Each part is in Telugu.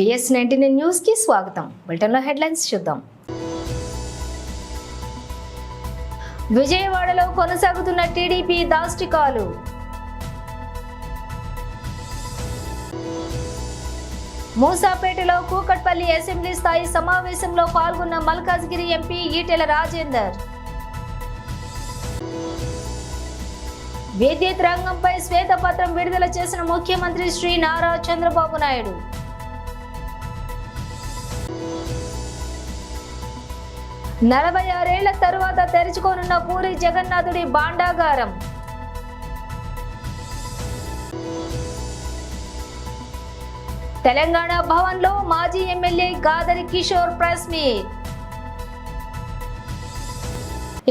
VS19 న్యూస్ కి స్వాగతం. బులెటిన్లో హెడ్లైన్స్ చూద్దాం. విజయవాడలో కొనసాగుతున్న టీడీపీ దాష్టికాలు. మూసాపేటలో కూకట్పల్లి అసెంబ్లీ స్థాయి సమావేశంలో పాల్గొన్న మల్కాజ్గిరి ఎంపీ ఈటెల రాజేందర్. విద్యుత్ రంగంపై శ్వేతపత్రం విడుదల చేసిన ముఖ్యమంత్రి శ్రీ నారా చంద్రబాబు నాయుడు. 46 ఏళ్ల తరువాత తెరుచుకోనున్న పూరి జగన్నాథుడి భాండాగారం. తెలంగాణ భవన్లో మాజీ MLA Gadari Kishore press meet.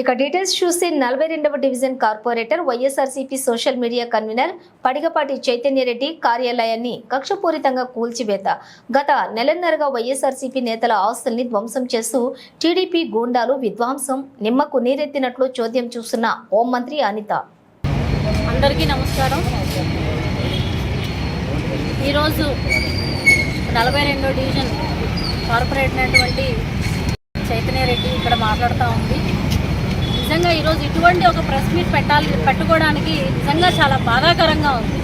ఇక డీటెయిల్స్ చూసి 42వ division corporator YSRCP social media convener Padigapati Chaitanya Reddy కార్యాలయాన్ని కక్షపూరితంగా కూల్చివేత. గత నెలన్నరగా వైఎస్ఆర్సీపీ నేతల ఆస్తుల్ని ధ్వంసం చేస్తూ టీడీపీ గూండాలు విధ్వంసం నిమ్మకు నీరెత్తినట్లు చోద్యం చూస్తున్న హోంమంత్రి అనిత. అందరికీ నమస్కారం. ఈరోజు 42వ డివిజన్ కార్పొరేటర్ అయినటువంటి చైతన్యరెడ్డి ఇక్కడ మాట్లాడుతూ ఉంది. నిజంగా ఈరోజు ఇటువంటి ఒక ప్రెస్ మీట్ పెట్టుకోవడానికి నిజంగా చాలా బాధాకరంగా ఉంది.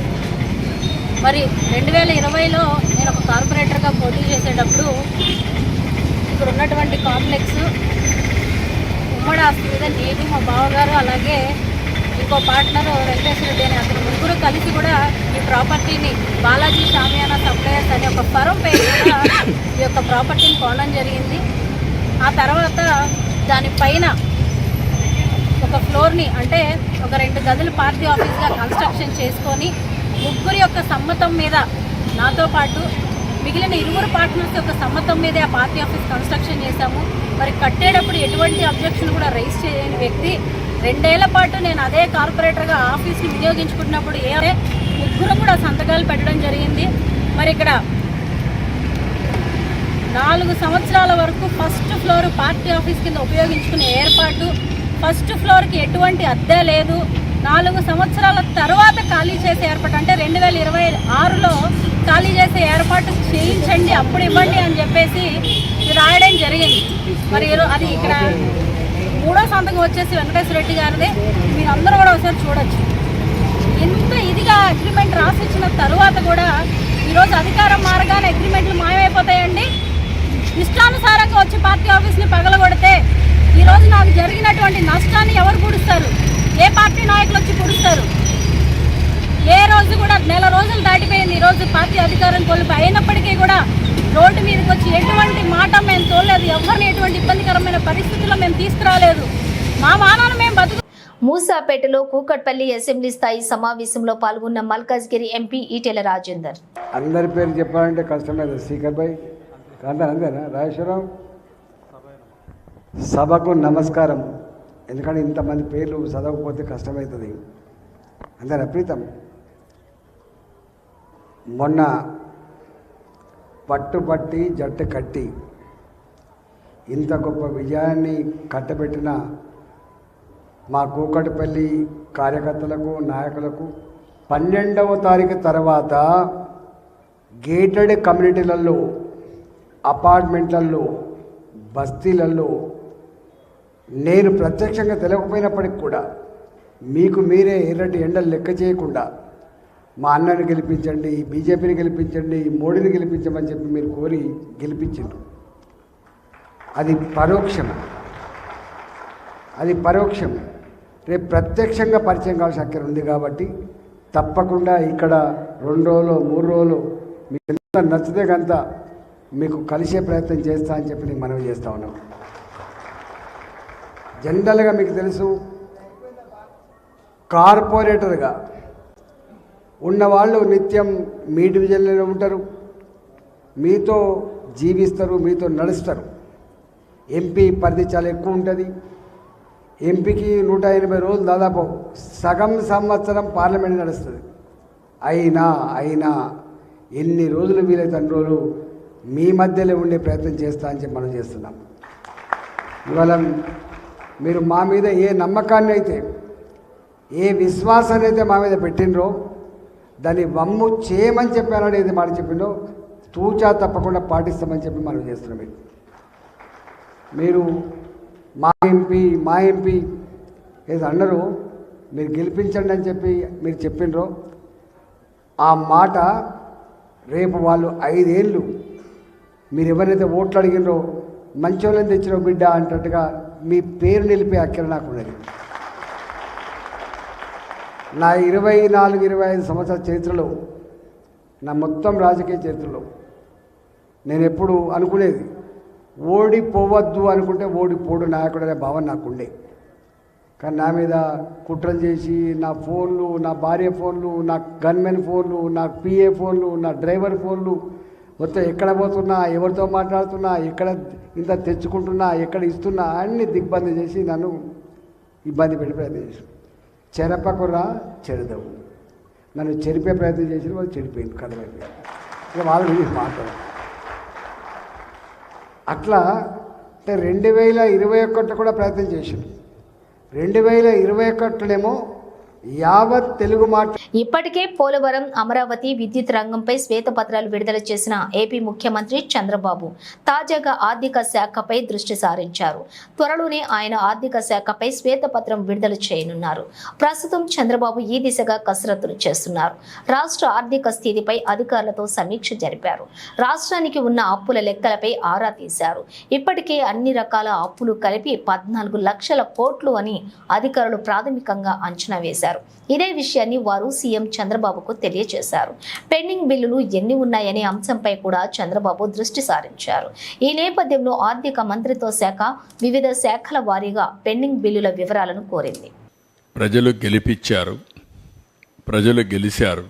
మరి 2020లో నేను ఒక కార్పొరేటర్గా పోటీ చేసేటప్పుడు ఇక్కడ ఉన్నటువంటి కాంప్లెక్స్ ఉమ్మడి ఆస్తి మీద నేను, మా బావగారు, అలాగే ఇంకో పార్ట్నరు వెంకటేశ్వర రెడ్డి అని అతను ముగ్గురు కలిసి కూడా ఈ ప్రాపర్టీని బాలాజీ షామియానా సప్లయర్స్ అనే ఒక ఫరం పేరు కూడా ఈ యొక్క ప్రాపర్టీని కొనడం జరిగింది. ఆ తర్వాత దానిపైన ఒక ఫ్లోర్ని అంటే ఒక 2 గదులు పార్టీ ఆఫీస్గా కన్స్ట్రక్షన్ చేసుకొని ముగ్గురి యొక్క సమ్మతం మీద నాతో పాటు మిగిలిన 2 పార్ట్నర్స్ యొక్క సమ్మతం మీదే ఆ పార్టీ ఆఫీస్ కన్స్ట్రక్షన్ చేశాము. మరి కట్టేటప్పుడు ఎటువంటి అబ్జెక్షన్ కూడా రైజ్ చేయని వ్యక్తి 2 ఏళ్ల పాటు నేను అదే కార్పొరేటర్గా ఆఫీస్ని వినియోగించుకున్నప్పుడు ముగ్గురు కూడా సంతకాలు పెట్టడం జరిగింది. మరి ఇక్కడ 4 సంవత్సరాల వరకు ఫస్ట్ ఫ్లోర్ పార్టీ ఆఫీస్ కింద ఉపయోగించుకునే ఏర్పాటు, ఫస్ట్ ఫ్లోర్కి ఎటువంటి అద్దె లేదు. 4 సంవత్సరాల తర్వాత ఖాళీ చేసే ఏర్పాటు అంటే 2026లో ఖాళీ చేసే ఏర్పాటు చేయించండి, అప్పుడు ఇవ్వండి అని చెప్పేసి రాయడం జరిగింది. మరి అది ఇక్కడ 3వ సంతకం వచ్చేసి వెంకటేశ్వర రెడ్డి గారిదే. మీరందరూ కూడా ఒకసారి చూడొచ్చు. ఇంత ఇదిగా అగ్రిమెంట్ రాసిచ్చిన తర్వాత కూడా ఈరోజు అధికారం మారగానే అగ్రిమెంట్లు మాయమైపోతాయండి. ఇష్టానుసారంగా వచ్చి పార్టీ ఆఫీస్ని పగలగొడితే ఈరోజు నాకు జరిగినటువంటి నష్టాన్ని ఎవరు పూడుస్తారు? ఏ పార్టీ నాయకులు వచ్చి పూడుస్తారు? ఏ రోజు కూడా 1 నెల రోజులు దాటిపోయింది. ఈరోజు పార్టీ అధికారం కోల్పోయి అయినప్పటికీ కూడా రోడ్డు మీదకి వచ్చి ఎటువంటి మాట మేము తోలేదు, ఎవరిని ఎటువంటి ఇబ్బందికరమైన పరిస్థితుల్లో మేము తీసుకురాలేదు. మా మానాన్ని మేము బతుకు. మూసాపేటలో కూకట్పల్లి అసెంబ్లీ స్థాయి సమావేశంలో పాల్గొన్న మల్కాజ్గిరి ఎంపీ ఈటెల రాజేందర్. అందరి పేరు చెప్పాలంటే కష్టమైంది. శ్రీకర్ భాయ్ అంతేనా? రాజేశ్వరరావు సభకు నమస్కారం. ఎందుకంటే ఇంతమంది పేర్లు చదవకపోతే కష్టమవుతుంది. అంతేనా ప్రీతం? మొన్న పట్టుపట్టి జట్టు కట్టి ఇంత గొప్ప విజయాన్ని కట్టబెట్టిన మా కూకట్పల్లి కార్యకర్తలకు, నాయకులకు 12వ తారీఖు తర్వాత గేటెడ్ కమ్యూనిటీలలో, అపార్ట్మెంట్లలో, బస్తీలలో నేను ప్రత్యక్షంగా తెలియకపోయినప్పటికి కూడా మీకు మీరే ఎర్రటి ఎండలు లెక్క చేయకుండా మా అన్నని గెలిపించండి, బీజేపీని గెలిపించండి, మోడీని గెలిపించమని చెప్పి మీరు కోరి గెలిపించారు. అది పరోక్షం. రేపు ప్రత్యక్షంగా పరిచయం కావాల్సిన అక్కర ఉంది. కాబట్టి తప్పకుండా ఇక్కడ 2 రోజులు 3 రోజులు మీకు ఎంత నచ్చితే కంత మీకు కలిసే ప్రయత్నం చేస్తా అని చెప్పి నేను మనవి చేస్తూ ఉన్నాం. జనరల్గా మీకు తెలుసు, కార్పొరేటర్గా ఉన్నవాళ్ళు నిత్యం మీ డివిజన్లోనే ఉంటారు, మీతో జీవిస్తారు, మీతో నడుస్తారు. ఎంపీ పరిధి చాలా ఎక్కువ ఉంటుంది. ఎంపీకి 180 రోజులు, దాదాపు సగం సంవత్సరం పార్లమెంట్ నడుస్తుంది. అయినా ఎన్ని రోజులు వీలైతే అన్ని రోజులు మీ మధ్యలో ఉండే ప్రయత్నం చేస్తా అని చెప్పి మనం చేస్తున్నాం. ఇవాళ మీరు మా మీద ఏ నమ్మకాన్ని అయితే, ఏ విశ్వాసాన్ని అయితే మా మీద పెట్టినరో దాన్ని వమ్ము చేయమని చెప్పానని ఏది మాట చెప్పిండో తూచా తప్పకుండా పాటిస్తామని చెప్పి మనం చేస్తున్నాం. మీరు మా ఎంపీ ఏదో అన్నారు, మీరు గెలిపించండి అని చెప్పి మీరు చెప్పినరో ఆ మాట రేపు వాళ్ళు 5 ఏళ్ళు మీరు ఎవరైతే ఓట్లు అడిగినరో మంచోళ్ళని తెచ్చినో బిడ్డ అంటట్టుగా మీ పేరు నిలిపే అక్కర నాకు ఉన్నది. నా 24-25 సంవత్సరాల చరిత్రలో, నా మొత్తం రాజకీయ చరిత్రలో నేను ఎప్పుడు అనుకునేది ఓడిపోవద్దు అనుకుంటే ఓడిపోడు నాయకుడు అనే భావన నాకుండే. కానీ నా మీద కుట్రలు చేసి నా ఫోన్లు, నా భార్య ఫోన్లు, నా గన్మెన్ ఫోన్లు, నా పిఏ ఫోన్లు, నా డ్రైవర్ ఫోన్లు మొత్తం ఎక్కడ పోతున్నా, ఎవరితో మాట్లాడుతున్నా, ఎక్కడ ఇంత తెచ్చుకుంటున్నా, ఎక్కడ ఇస్తున్నా అన్ని దిగ్బంధం చేసి నన్ను ఇబ్బంది పెట్టే ప్రయత్నం చేశారు. చెరపకురా చెరదవు, నన్ను చెరిపే ప్రయత్నం చేసిన వాళ్ళు చెడిపోయింది కథమైపోయింది. ఇక వాళ్ళు మాట్లాడు అట్లా. అంటే 2021 కూడా ప్రయత్నం చేశారు. 2021 యావత్ తెలుగు మాట. ఇప్పటికే పోలవరం, అమరావతి విద్యుత్ రంగంపై శ్వేతపత్రాలు విడుదల చేసిన ఏపీ ముఖ్యమంత్రి చంద్రబాబు తాజాగా ఆర్థిక శాఖపై దృష్టి సారించారు. త్వరలోనే ఆయన ఆర్థిక శాఖపై శ్వేతపత్రం విడుదల చేయనున్నారు. ప్రస్తుతం చంద్రబాబు ఈ దిశగా కసరత్తులు చేస్తున్నారు. రాష్ట్ర ఆర్థిక స్థితిపై అధికారులతో సమీక్ష జరిపారు. రాష్ట్రానికి ఉన్న అప్పుల లెక్కలపై ఆరా తీశారు. ఇప్పటికే అన్ని రకాల అప్పులు కలిపి 14 లక్షల కోట్లు అని అధికారులు ప్రాథమికంగా అంచనా వేశారు. ఇదే విషయాన్ని వారు సీఎం చంద్రబాబుకు తెలియజేశారు. పెండింగ్ బిల్లులు ఎన్ని ఉన్నాయనే అంశంపై కూడా చంద్రబాబు దృష్టి సారించారు. ఈ నేపథ్యంలో ఆర్థిక మంత్రిత్వ శాఖ వివిధ శాఖల వారీగా పెండింగ్ బిల్లుల వివరాలను కోరింది. ప్రజలు గెలిపించారు, ప్రజలు గెలిచారు.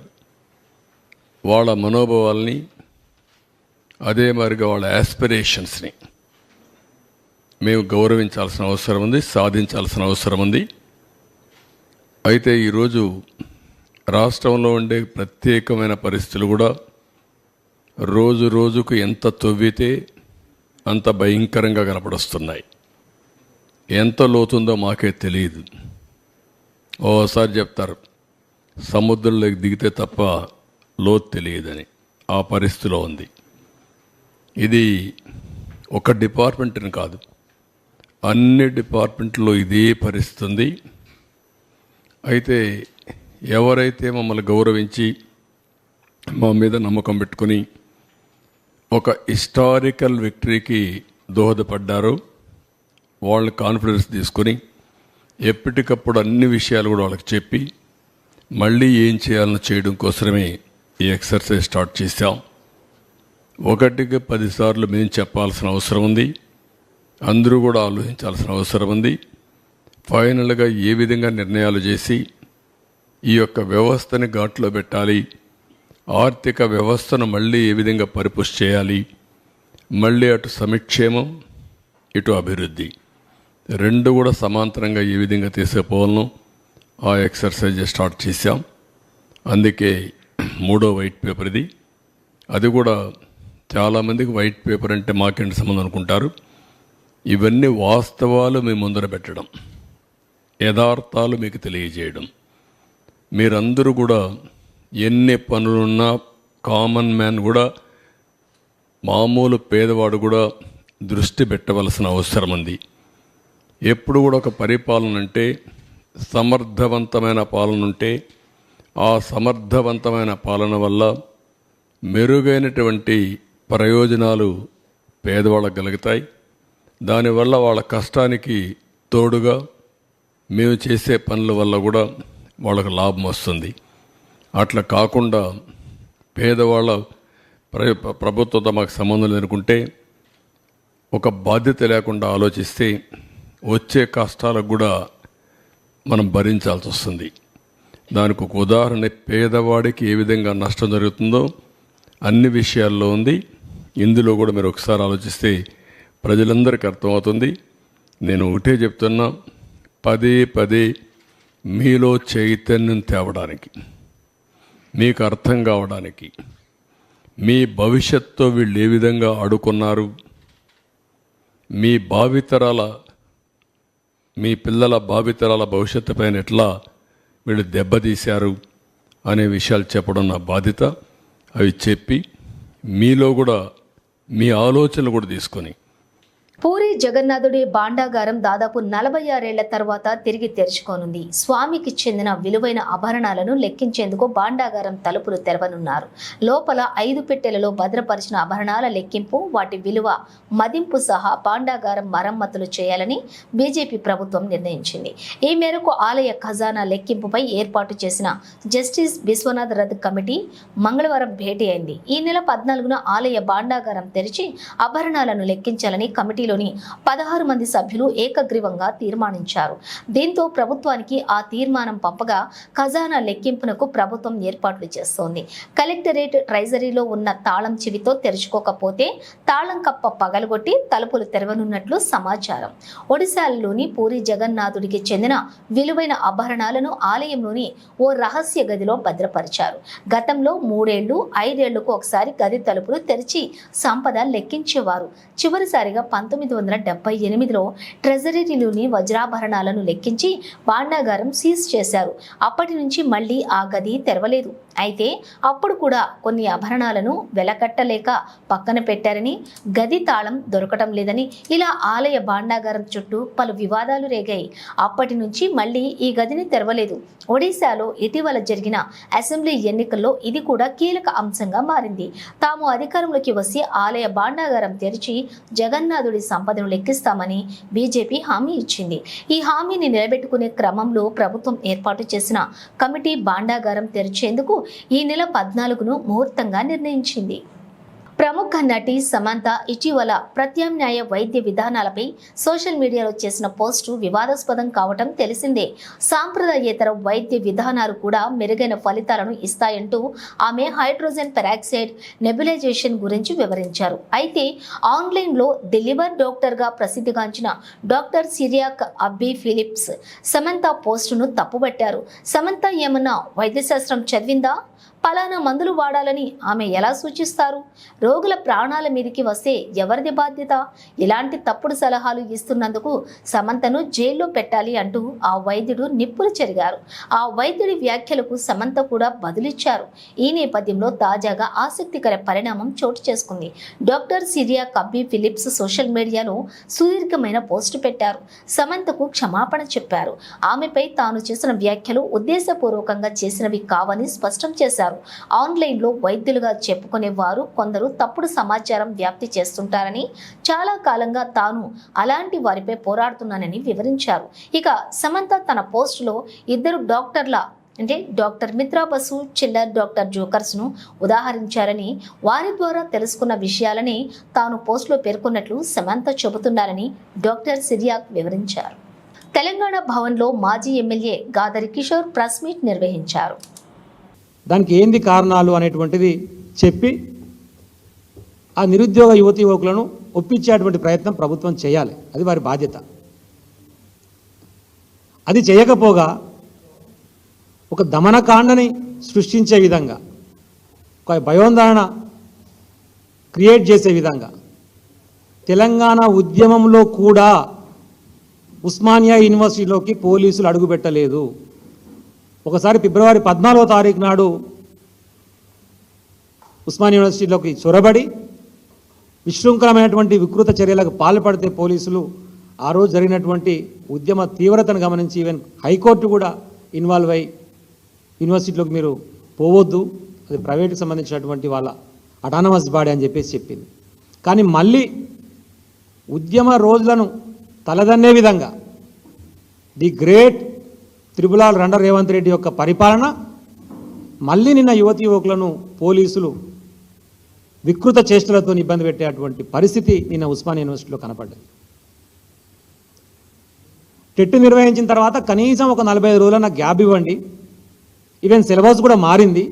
వాళ్ళ మనోభావాల్ని, అదే మరిగా వాళ్ళ యాస్పిరేషన్స్ని మేము గౌరవించాల్సిన అవసరం ఉంది, సాధించాల్సిన అవసరం ఉంది. అయితే ఈరోజు రాష్ట్రంలో ఉండే ప్రత్యేకమైన పరిస్థితులు కూడా రోజు రోజుకు ఎంత తవ్వితే అంత భయంకరంగా కనపడొస్తున్నాయి. ఎంత లోతుందో మాకే తెలియదు. ఓసారి చెప్తారు సముద్రంలోకి దిగితే తప్ప లోతు తెలియదని. ఆ పరిస్థితిలో ఉంది. ఇది ఒక డిపార్ట్మెంట్ని కాదు, అన్ని డిపార్ట్మెంట్లో ఇదే పరిస్థితి ఉంది. అయితే ఎవరైతే మమ్మల్ని గౌరవించి మా మీద నమ్మకం పెట్టుకుని ఒక హిస్టారికల్ విక్టరీకి దోహదపడ్డారో వాళ్ళ కాన్ఫిడెన్స్ తీసుకొని ఎప్పటికప్పుడు అన్ని విషయాలు కూడా వాళ్ళకి చెప్పి మళ్ళీ ఏం చేయాలని చేయడం కోసమే ఈ ఎక్సర్సైజ్ స్టార్ట్ చేశాం. 1కి 10 సార్లు మేము చెప్పాల్సిన అవసరం ఉంది. అందరూ కూడా ఆలోచించాల్సిన అవసరం ఉంది. ఫైనల్గా ఏ విధంగా నిర్ణయాలు చేసి ఈ యొక్క వ్యవస్థని ఘాట్లో పెట్టాలి, ఆర్థిక వ్యవస్థను మళ్ళీ ఏ విధంగా పరిపుష్టి చేయాలి, మళ్ళీ అటు సంక్షేమం ఇటు అభివృద్ధి రెండు కూడా సమాంతరంగా ఏ విధంగా తీసుకుపోవాలనో ఆ ఎక్సర్సైజ్ స్టార్ట్ చేశాం. అందుకే 3వ వైట్ పేపర్ ఇది. అది కూడా చాలామందికి వైట్ పేపర్ అంటే మాకేంటి సంబంధం అనుకుంటారు. ఇవన్నీ వాస్తవాలు మీ ముందర పెట్టడం, యథార్థాలు మీకు తెలియజేయడం. మీరందరూ కూడా ఎన్ని పనులున్నా కామన్ మ్యాన్ కూడా, మామూలు పేదవాడు కూడా దృష్టి పెట్టవలసిన అవసరం ఉంది. ఎప్పుడు కూడా ఒక పరిపాలన అంటే సమర్థవంతమైన పాలన ఉంటే ఆ సమర్థవంతమైన పాలన వల్ల మెరుగైనటువంటి ప్రయోజనాలు పేదవాళ్ళకు కలుగుతాయి. దానివల్ల వాళ్ళ కష్టానికి తోడుగా మేము చేసే పనుల వల్ల కూడా వాళ్ళకు లాభం వస్తుంది. అట్లా కాకుండా పేదవాళ్ళ ప్రభుత్వంతో మాకు సంబంధం లేనుకుంటే, ఒక బాధ్యత లేకుండా ఆలోచిస్తే వచ్చే కష్టాలకు కూడా మనం భరించాల్సి వస్తుంది. దానికి ఒక ఉదాహరణ పేదవాడికి ఏ విధంగా నష్టం జరుగుతుందో అన్ని విషయాల్లో ఉంది. ఇందులో కూడా మీరు ఒకసారి ఆలోచిస్తే ప్రజలందరికీ అర్థమవుతుంది. నేను ఒకటే చెప్తున్నా, పదే పదే మీలో చైతన్యం తేవడానికి, మీకు అర్థం కావడానికి, మీ భవిష్యత్తుతో వీళ్ళు ఏ విధంగా ఆడుకున్నారు, మీ భావితరాల, మీ పిల్లల భావితరాల భవిష్యత్తు పైన ఎట్లా వీళ్ళు దెబ్బతీశారు అనే విషయాలు చెప్పడం నా బాధ్యత. అవి చెప్పి మీలో కూడా మీ ఆలోచనలు కూడా తీసుకొని పూరి జగన్నాథుడి భాండాగారం దాదాపు 46 ఏళ్ల తర్వాత తిరిగి తెరుచుకోనుంది. స్వామికి చెందిన విలువైన ఆభరణాలను లెక్కించేందుకు భాండాగారం తలుపులు తెరవనున్నారు. లోపల 5 పెట్టెలలో భద్రపరిచిన ఆభరణాల లెక్కింపు, వాటి విలువ మదింపు సహా భాండాగారం మరమ్మతులు చేయాలని బీజేపీ ప్రభుత్వం నిర్ణయించింది. ఈ మేరకు ఆలయ ఖజానా లెక్కింపుపై ఏర్పాటు చేసిన జస్టిస్ బిశ్వనాథ్ రథ్ కమిటీ మంగళవారం భేటీ అయింది. ఈ నెల 14న ఆలయ భాండాగారం తెరిచి ఆభరణాలను లెక్కించాలని కమిటీ 16 మంది సభ్యులు ఏకగ్రీవంగా తీర్మానించారు. దీంతో ప్రభుత్వానికి ఆ తీర్మానం పంపగా ఖజానా లెక్కింపునకు ప్రభుత్వం ఏర్పాట్లు చేస్తోంది. కలెక్టరేట్ ట్రెజరీలో ఉన్న తాళం చెవితో తెరుచుకోకపోతే తాళం కప్ప పగలగొట్టి తలుపులు తెరవనున్నట్లు సమాచారం. ఒడిశాలోని పూరి జగన్నాథుడికి చెందిన విలువైన ఆభరణాలను ఆలయంలోని ఓ రహస్య గదిలో భద్రపరిచారు. గతంలో 3 ఏళ్లు 5 ఏళ్లకు ఒకసారి గది తలుపులు తెరిచి సంపద లెక్కించేవారు. చివరిసారిగా 1978లో ట్రెజరీలోని వజ్రాభరణాలను లెక్కించి భాండాగారం సీజ్ చేశారు. అప్పటి నుంచి మళ్లీ ఆ గది తెరవలేదు. అయితే అప్పుడు కూడా కొన్ని ఆభరణాలను వెలకట్టలేక పక్కన పెట్టారని, గది తాళం దొరకటం లేదని, ఇలా ఆలయ భాండాగారం చుట్టూ పలు వివాదాలు రేగాయి. అప్పటి నుంచి మళ్లీ ఈ గదిని తెరవలేదు. ఒడిశాలో ఇటీవల జరిగిన అసెంబ్లీ ఎన్నికల్లో ఇది కూడా కీలక అంశంగా మారింది. తాము అధికారంలోకి వస్తే ఆలయ భాండాగారం తెరిచి జగన్నాథుడి సంపదను లెక్కిస్తామని బీజేపీ హామీ ఇచ్చింది. ఈ హామీని నిలబెట్టుకునే క్రమంలో ప్రభుత్వం ఏర్పాటు చేసిన కమిటీ భాండాగారం తెరిచేందుకు ఈ నెల 14ను ముహూర్తంగా నిర్ణయించింది. ప్రముఖ నటి సమంత ఇటీవల ప్రత్యామ్నాయ వైద్య విధానాలపై సోషల్ మీడియాలో చేసిన పోస్టు వివాదాస్పదం కావటం తెలిసిందే. సాంప్రదాయేతర వైద్య విధానాలు కూడా మెరుగైన ఫలితాలను ఇస్తాయంటూ ఆమె హైడ్రోజన్ పెరాక్సైడ్ నెబులైజేషన్ గురించి వివరించారు. అయితే ఆన్లైన్లో ది లివర్ డాక్టర్గా ప్రసిద్ధిగాంచిన డాక్టర్ సిరియాక్ అబ్బీ ఫిలిప్స్ సమంత పోస్టును తప్పుబట్టారు. సమంత ఏమన్నా వైద్యశాస్త్రం చదివిందా? పలానా మందులు వాడాలని ఆమె ఎలా సూచిస్తారు? రోగుల ప్రాణాల మీదకి వస్తే ఎవరిది బాధ్యత? ఇలాంటి తప్పుడు సలహాలు ఇస్తున్నందుకు సమంతను జైల్లో పెట్టాలి అంటూ ఆ వైద్యుడు నిప్పులు చెరిగారు. ఆ వైద్యుడి వ్యాఖ్యలకు సమంత కూడా బదులిచ్చారు. ఈ నేపథ్యంలో తాజాగా ఆసక్తికర పరిణామం చోటు చేసుకుంది. డాక్టర్ సిరియా కబ్బీ ఫిలిప్స్ సోషల్ మీడియాలో సుదీర్ఘమైన పోస్టు పెట్టారు. సమంతకు క్షమాపణ చెప్పారు. ఆమెపై తాను చేసిన వ్యాఖ్యలు ఉద్దేశపూర్వకంగా చేసినవి కావని స్పష్టం చేశారు. ఆన్లైన్లో వైద్యులుగా చెప్పుకునే వారు కొందరు తప్పుడు సమాచారం వ్యాప్తి చేస్తుంటారని, చాలా కాలంగా తాను అలాంటి వారిపై పోరాడుతున్నానని వివరించారు. ఇక సమంత తన పోస్టులో 2 డాక్టర్ల డాక్టర్ మిత్రా బసు, చిల్లర్ డాక్టర్ జోకర్స్ను ఉదాహరించారని, వారి ద్వారా తెలుసుకున్న విషయాలని తాను పోస్టులో పేర్కొన్నట్లు సమంత చెబుతున్నారని డాక్టర్ సిరియాక్ వివరించారు. తెలంగాణ భవన్లో మాజీ MLA Gadari Kishore press meet నిర్వహించారు. దానికి ఏంది కారణాలు అనేటువంటిది చెప్పి ఆ నిరుద్యోగ యువతీ యువకులను ఒప్పించేటువంటి ప్రయత్నం ప్రభుత్వం చేయాలి. అది వారి బాధ్యత. అది చేయకపోగా ఒక దమనకాండని సృష్టించే విధంగా, ఒక భయోందరణ క్రియేట్ చేసే విధంగా తెలంగాణ ఉద్యమంలో కూడా ఉస్మానియా యూనివర్సిటీలోకి పోలీసులు అడుగుపెట్టలేదు. ఒకసారి ఫిబ్రవరి 14వ తారీఖు నాడు ఉస్మానియా యూనివర్సిటీలోకి చొరబడి విశృంఖలమైనటువంటి వికృత చర్యలకు పాల్పడితే పోలీసులు ఆ రోజు జరిగినటువంటి ఉద్యమ తీవ్రతను గమనించి ఈవెన్ హైకోర్టు కూడా ఇన్వాల్వ్ అయ్యి యూనివర్సిటీలోకి మీరు పోవద్దు, అది ప్రైవేట్కి సంబంధించినటువంటి వాళ్ళ అటానమస్ బాడీ అని చెప్పేసి చెప్పింది. కానీ మళ్ళీ ఉద్యమ రోజులను తలదన్నే విధంగా ది గ్రేట్ త్రిపులాల్ రండ రేవంత్ రెడ్డి యొక్క పరిపాలన మళ్ళీ నిన్న యువతీ యువకులను పోలీసులు వికృత చేష్టలతో ఇబ్బంది పెట్టేటువంటి పరిస్థితి నిన్న ఉస్మానియా యూనివర్సిటీలో కనపడ్డది. టెట్ నిర్వహించిన తర్వాత కనీసం ఒక 45 రోజుల గ్యాప్ ఇవ్వండి. ఈవెన్ సిలబస్ కూడా మారింది.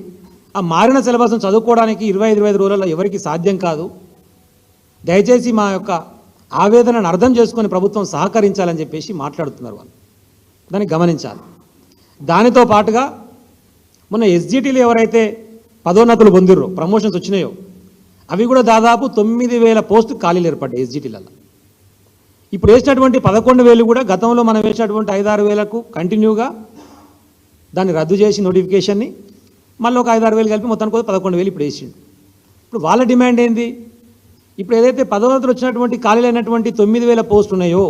ఆ మారిన సిలబస్ను చదువుకోవడానికి 25 రోజులలో ఎవరికి సాధ్యం కాదు. దయచేసి మా యొక్క ఆవేదనను అర్థం చేసుకొని ప్రభుత్వం సహకరించాలని చెప్పేసి మాట్లాడుతున్నారు. వాళ్ళు దాన్ని గమనించాలి. దానితో పాటుగా మొన్న ఎస్జిటీలు ఎవరైతే పదోన్నతులు పొందిర్రో, ప్రమోషన్స్ వచ్చినాయో, అవి కూడా దాదాపు 9,000 పోస్టులు ఖాళీలు ఏర్పడ్డాయి ఎస్జిటీలలో. ఇప్పుడు వేసినటువంటి 11,000 కూడా గతంలో మనం వేసినటువంటి 5-6,000కు కంటిన్యూగా దాన్ని రద్దు చేసి నోటిఫికేషన్ని మళ్ళీ ఒక 5-6,000 కలిపి మొత్తానికి 11,000 ఇప్పుడు వేసిండు. ఇప్పుడు వాళ్ళ డిమాండ్ ఏంది? ఇప్పుడు ఏదైతే పదోన్నతులు వచ్చినటువంటి ఖాళీలు అయినటువంటి 9,000 పోస్టులు ఉన్నాయో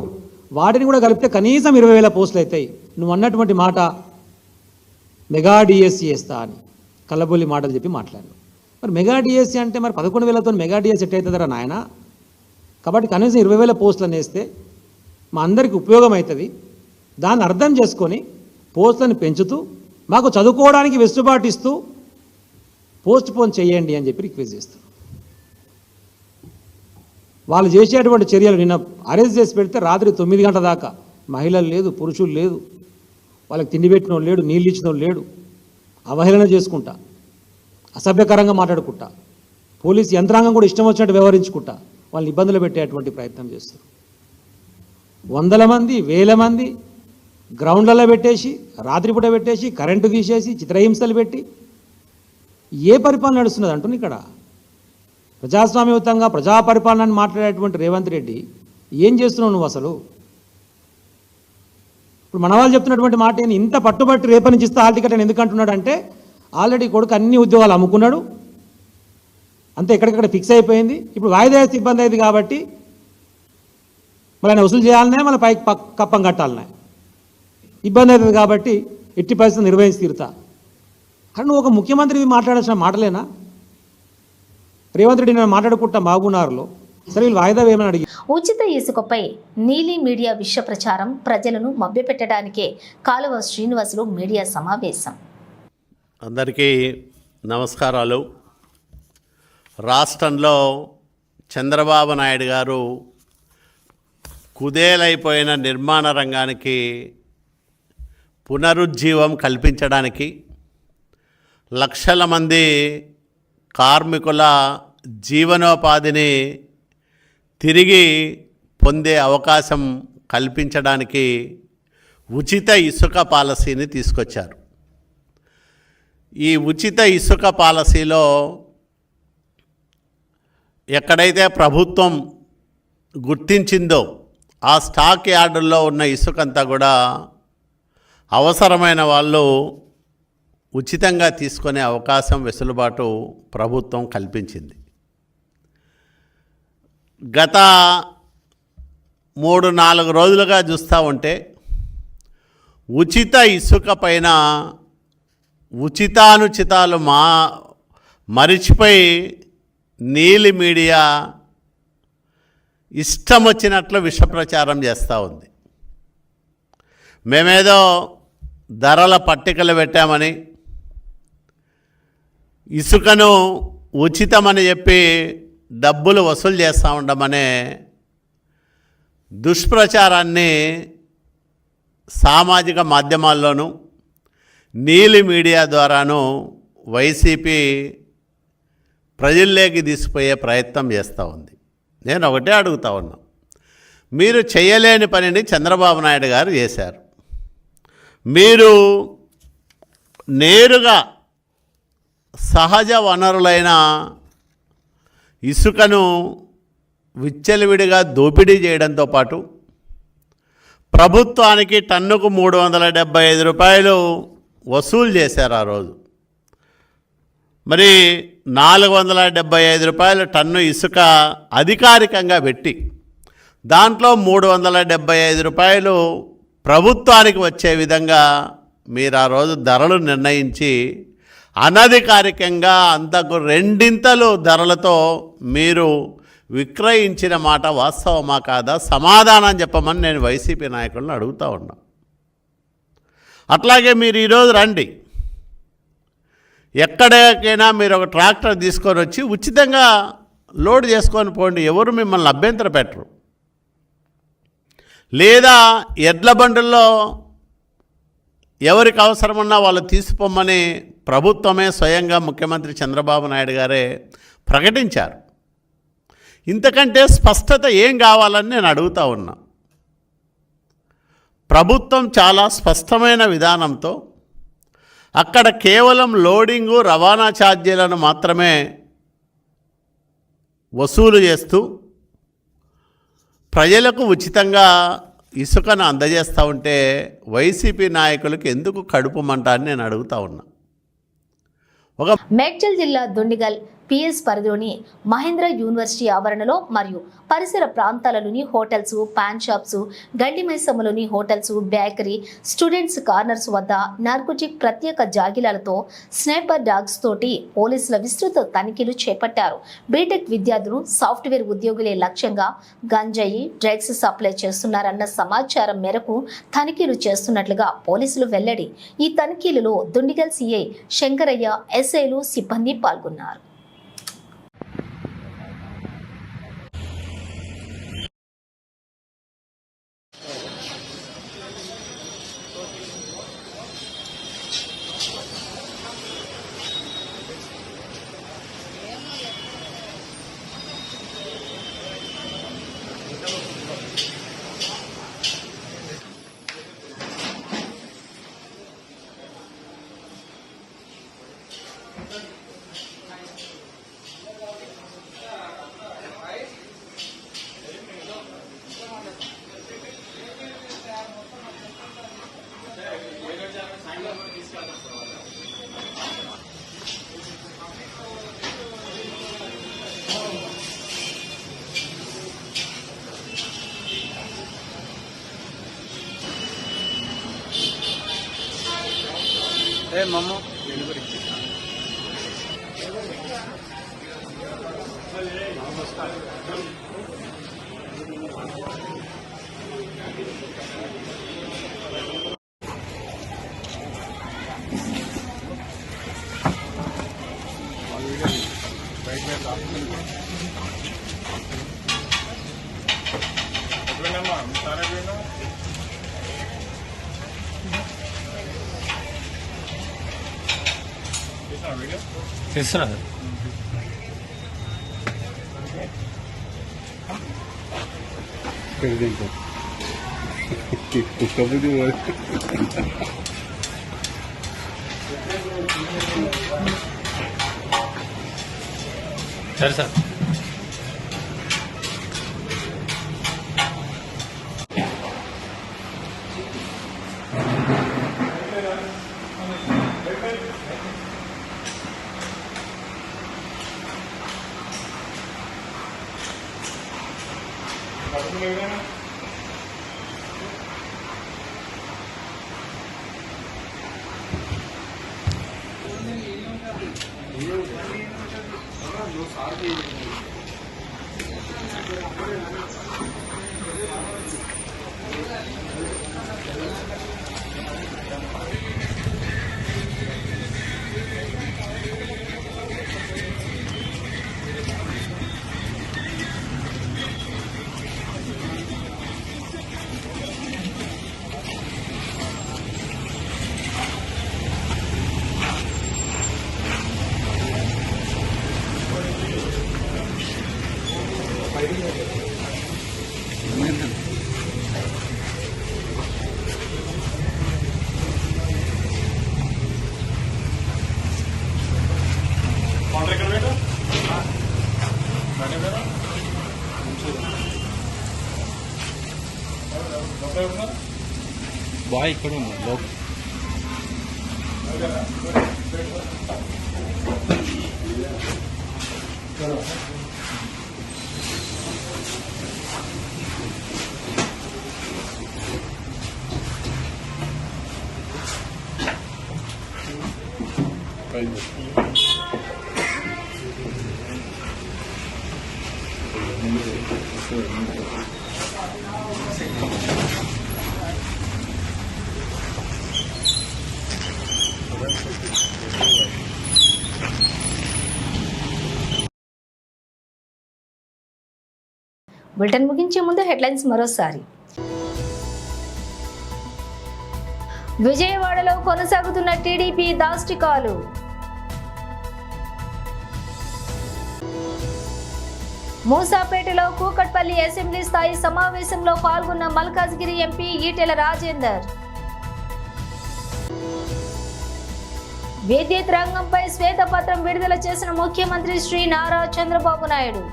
వాటిని కూడా కలిపితే కనీసం 20,000 పోస్టులు అవుతాయి. నువ్వు అన్నటువంటి మాట మెగా డిఎస్సి చేస్తా అని కళ్ళబొల్లి మాటలు చెప్పి మాట్లాడు. మరి మెగా డిఎస్సి అంటే మరి 11,000తో మెగా డిఎస్సి ఎట్ అవుతుందరా నాయన? కాబట్టి కనీసం 20,000 పోస్టులను వేస్తే మా అందరికీ ఉపయోగం అవుతుంది. దాన్ని అర్థం చేసుకొని పోస్టులను పెంచుతూ మాకు చదువుకోవడానికి వెసులుబాటు ఇస్తూ పోస్ట్ పోన్ చేయండి అని చెప్పి రిక్వెస్ట్ చేస్తాం. వాళ్ళు చేసేటువంటి చర్యలు నిన్న అరెస్ట్ చేసి పెడితే రాత్రి 9 గంటల దాకా మహిళలు లేదు, పురుషులు లేదు, వాళ్ళకి తిండి పెట్టిన వాళ్ళు లేడు, నీళ్ళు ఇచ్చిన వాళ్ళు లేడు, అవహేళన చేసుకుంటా, అసభ్యకరంగా మాట్లాడుకుంటా, పోలీసు యంత్రాంగం కూడా ఇష్టం వచ్చినట్టు వ్యవహరించుకుంటా వాళ్ళని ఇబ్బందులు పెట్టేటువంటి ప్రయత్నం చేస్తారు. 100 మంది 1000 మంది గ్రౌండ్లలో పెట్టేసి రాత్రిపూట పెట్టేసి కరెంటు తీసేసి చిత్రహింసలు పెట్టి ఏ పరిపాలన నడుస్తున్నది అంటుంది. ఇక్కడ ప్రజాస్వామ్యయుతంగా ప్రజా పరిపాలనని మాట్లాడేటువంటి రేవంత్ రెడ్డి ఏం చేస్తున్నావు నువ్వు అసలు? ఇప్పుడు మన వాళ్ళు చెప్తున్నటువంటి మాట ఏంది? ఇంత పట్టుబట్టి రేపటి నుంచి ఇస్తా హాల్ టికెట్ అని ఎందుకు అంటున్నాడు అంటే ఆల్రెడీ కొడుకు అన్ని ఉద్యోగాలు అమ్ముకున్నాడు, అంతే ఎక్కడికక్కడ ఫిక్స్ అయిపోయింది. ఇప్పుడు వాయిదా వేస్తే ఇబ్బంది అయింది కాబట్టి మళ్ళీ ఆయన వసూలు చేయాలనే మళ్ళీ పైకి కప్పం కట్టాలనే ఇబ్బంది అవుతుంది కాబట్టి ఎట్టి పరిస్థితులు నిర్వహించి తీరుతా. కానీ నువ్వు ఒక ముఖ్యమంత్రి మాట్లాడాల్సిన మాటలేనా? రేవంత్ రెడ్డి నేను మాట్లాడుకుంటా మహబూబ్నగర్లో సరే వీళ్ళు వాయిదా వేయమని అడిగి ఉచిత ఇసుకపై నీలి మీడియా విష ప్రచారం ప్రజలను మభ్యపెట్టడానికే కాలువ శ్రీనివాసులు మీడియా సమావేశం. అందరికీ నమస్కారాలు. రాష్ట్రంలో చంద్రబాబు నాయుడు గారు కుదేలైపోయిన నిర్మాణ రంగానికి పునరుజ్జీవం కల్పించడానికి లక్షల మంది కార్మికుల జీవనోపాధిని తిరిగి పొందే అవకాశం కల్పించడానికి ఉచిత ఇసుక పాలసీని తీసుకొచ్చారు. ఈ ఉచిత ఇసుక పాలసీలో ఎక్కడైతే ప్రభుత్వం గుర్తించిందో ఆ స్టాక్ యార్డుల్లో ఉన్న ఇసుకంతా కూడా అవసరమైన వాళ్ళు ఉచితంగా తీసుకునే అవకాశం వెసులుబాటు ప్రభుత్వం కల్పించింది. గత 3-4 రోజులుగా చూస్తూ ఉంటే ఉచిత ఇసుక పైన ఉచితానుచితాలు మరిచిపోయి నీలి మీడియా ఇష్టం వచ్చినట్లు విషప్రచారం చేస్తూ ఉంది. మేమేదో ధరల పట్టికలు పెట్టామని ఇసుకను ఉచితమని చెప్పి డబ్బులు వసూలు చేస్తూ ఉండమనే దుష్ప్రచారాన్ని సామాజిక మాధ్యమాల్లోనూ నీలి మీడియా ద్వారాను వైసీపీ ప్రజల్లోకి తీసుకుపోయే ప్రయత్నం చేస్తూ ఉంది. నేను ఒకటే అడుగుతా ఉన్నా, మీరు చేయలేని పనిని చంద్రబాబు నాయుడు గారు చేశారు. మీరు నేరుగా సహజ వనరులైన ఇసుకను విచ్చలవిడిగా దోపిడీ చేయడంతో పాటు ప్రభుత్వానికి టన్నుకు 375 రూపాయలు వసూలు చేశారు. ఆ రోజు మరి 475 రూపాయలు టన్ను ఇసుక అధికారికంగా పెట్టి దాంట్లో 375 రూపాయలు ప్రభుత్వానికి వచ్చే విధంగా మీరు ఆ రోజు ధరలు నిర్ణయించి అనధికారికంగా అంతకు 2 ధరలతో మీరు విక్రయించిన మాట వాస్తవమా కాదా సమాధానం చెప్పమని నేను వైసీపీ నాయకులను అడుగుతూ ఉన్నా. అట్లాగే మీరు ఈరోజు రండి, ఎక్కడికైనా మీరు ఒక ట్రాక్టర్ తీసుకొని వచ్చి ఉచితంగా లోడ్ చేసుకొని పోండి, ఎవరు మిమ్మల్ని అభ్యంతర పెట్టరు. లేదా ఎడ్ల బండుల్లో ఎవరికి అవసరమన్నా వాళ్ళు తీసిపోమని ప్రభుత్వమే స్వయంగా ముఖ్యమంత్రి చంద్రబాబు నాయుడు గారే ప్రకటించారు. ఇంతకంటే స్పష్టత ఏం కావాలని నేను అడుగుతా ఉన్నా. ప్రభుత్వం చాలా స్పష్టమైన విధానంతో అక్కడ కేవలం లోడింగు రవాణా ఛార్జీలను మాత్రమే వసూలు చేస్తూ ప్రజలకు ఉచితంగా ఇసుకను అందజేస్తూ ఉంటే వైసీపీ నాయకులకు ఎందుకు కడుపు మంట అని నేను అడుగుతా ఉన్నా. మేడ్చల్ జిల్లా దుండిగల్ పిఎస్ పరిధిలోని మహేంద్ర యూనివర్సిటీ ఆవరణలో మరియు పరిసర ప్రాంతాలలోని హోటల్స్, పాన్ షాప్స్, గడ్డి మైసమ్మలోని హోటల్స్, బేకరీ, స్టూడెంట్స్ కార్నర్స్ వద్ద నార్కోటిక్ ప్రత్యేక జాగిలాలతో స్నైపర్ డాగ్స్ తోటి పోలీసుల విస్తృత తనిఖీలు చేపట్టారు. బీటెక్ విద్యార్థులు, సాఫ్ట్వేర్ ఉద్యోగులే లక్ష్యంగా గంజాయి, డ్రగ్స్ సప్లై చేస్తున్నారన్న సమాచారం మేరకు తనిఖీలు చేస్తున్నట్లుగా పోలీసులు వెల్లడి. ఈ తనిఖీలలో దుండిగల్ సిఐ శంకరయ్య, ఎస్ఐలు, సిబ్బంది పాల్గొన్నారు. చేస్తున్నారు సరే సార్. బాయ్ ఇక్కడ ఉన్నా లోపల బులెటిన్ ముగించే ముందు హెడ్లైన్స్ మరోసారి. విజయవాడలో కొనసాగుతున్న టీడీపీ దాష్టికాలు. మూసాపేటలో కూకట్పల్లి అసెంబ్లీ స్థాయి సమావేశంలో పాల్గొన్న మల్కాజ్గిరి ఎంపీ ఈటెల రాజేందర్. విద్యుత్ రంగంపై శ్వేతపత్రం విడుదల చేసిన ముఖ్యమంత్రి శ్రీ నారా చంద్రబాబు నాయుడు.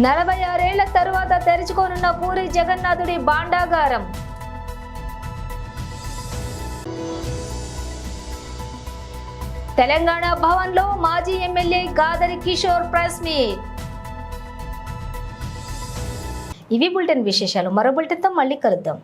46 ఏళ్ల తరువాత తెరుచుకోనున్న పూరి జగన్నాథుడి భాండాగారం. తెలంగాణ భవన్లో మాజీ MLA Gadari Kishore press meet. ఇవి బులెటిన్ విశేషాలు. మరో బులెటిన్తో మళ్ళీ కలుద్దాం.